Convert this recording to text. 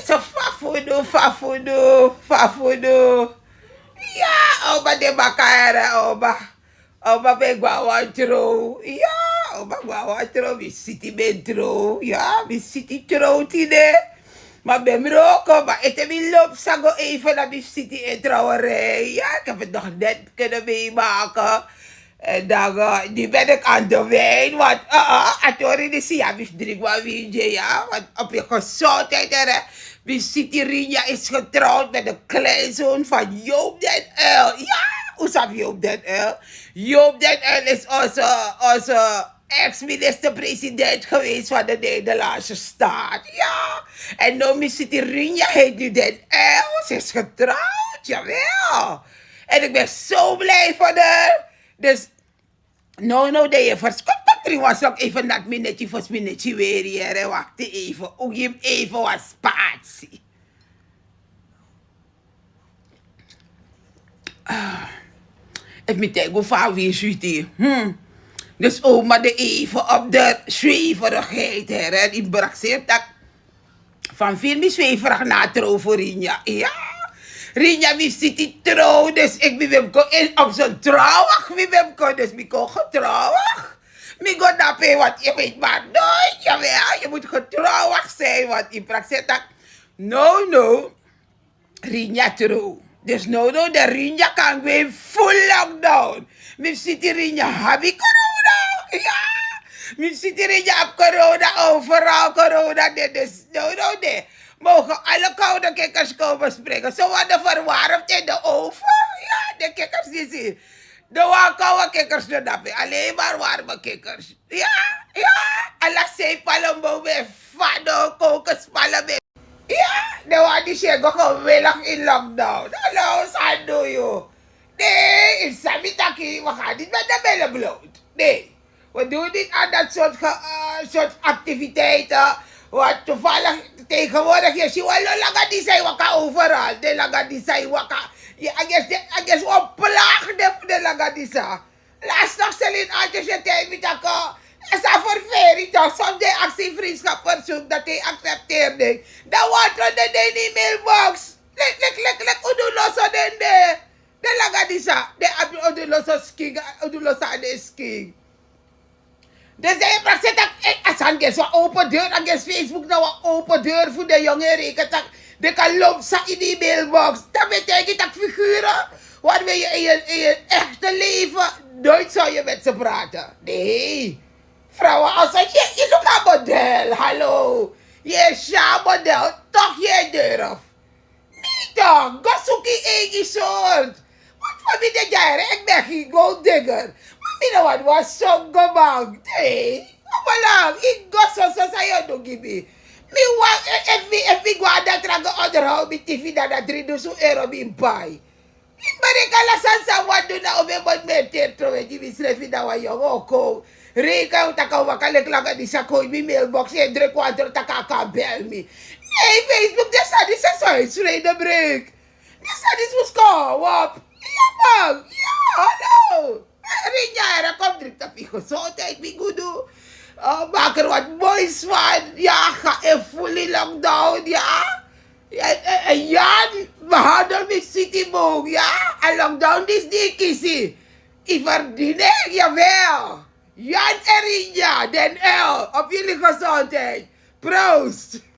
so fafudu. Ja, oba de bakara, oba begwawantro. Ja, oba gwawantro, mi city metro. Ja, mi city trotine. Maar bij Marokko, maar het mi loop go even naar die city in trouwerij. Ja, ik heb het nog net kunnen meemaken. En dan nu ben ik aan de wijn, want atori de sia, mis drink wat windje, ja. Want op je gezondheid, hè. Mijn city Rinja is getrouwd met de kleinzoon van Joop den Uyl. Ja, hoe snap Joop den Uyl? Joop den Uyl is onze ex-minister-president geweest van de Nederlandse staat. Ja. En nou, mijn city Rinja heet nu den Uyl. Ze is getrouwd, jawel. En ik ben zo blij voor haar. Dus, no, de je verskopt was ook even dat minetje voor minetje weer hier. Wacht even, ook je hem even wat spatie. Ik moet tegen van wie sweetie. Dus oma de even op de zweverigheid, hè. Die brakseert dat van veel meer zweverig na trouw voor Rinja. Ja. Rinja, wie zit die trouw, dus ik ben hem op zijn trouwig, dus ik kon getrouwig. Ik ga daarbij, want je weet maar nooit, jawel, je moet getrouwig zijn, want in praktijk dat, no, Rinja trouw. Dus no, de Rinja kan weer full lockdown. Ik zit die Rinja, heb ik corona, ja. Ik zit die Rinja op corona, overal corona, dus no, mogen alle koude kikkers komen springen. Ze worden verwarmd in de oven. Ja, de kikkers die zien. De koude kikkers doen dat. Alleen maar warme kikkers. Ja. Alla zeepallen weer fado, kokenspallen weer. Ja, de one die zeggen gewillig in lockdown. Hallo, Sando, joh. Nee, in Samitaki, we gaan niet met de billen bloot. Nee, we doen niet aan dat soort activiteiten. Wat toevallig tegenwoordig, je ziet wel langer die zijn waka overal. De langer die zijn waka. I guess we plagen de langer die zijn. Laatst nog Celine Antjes je tegen me dat is dat voor Ferry toch? Soms de actievriendschap verzoek dat hij accepteerde. Dan wordt er de e-mailbox. Lek, uduloso den de. De langer die zijn. De uduloso ski, uduloso de ski. Dus hij zegt dat als hij een open deur, aan Facebook nou een open deur voor de jongen rekent dat de kan lopen in die mailbox. Dat betekent dat figuren, waarmee je in je echte leven nooit zou je met ze praten. Nee. Vrouwen, als je doet een model, hallo. Je is een model, toch je durf. Niet dan, ga zoek je eigen soort. Wat van mij de jaren, ik ben geen gold digger. Wat was zo gemang. Nee. Amalang, ik ga zo sayo do gibi. If we go aan dat trago onderhoud met TV dat 3,000 euro in buy. Maar ik kan lasan wat doen na obe mod meter trowe di misrefi da wa yo oko. Reka utaka wakalek lang di sa ko mi mailbox e druk kwadro taka bel mi. Nee, Facebook des adis sa so de break. Des adis mus ko wap. Ja man. Ja, hallo. Rinja era kom druk tapi gezondheid mi gudu. Maak er wat moois van. Ja, ga in fully lockdown, ja. En Jan, behandel me city boog, ja. En lockdown is die kiesie. Ik verdien het, jawel. Jan en Rinja, den L, op jullie gezondheid. Proost.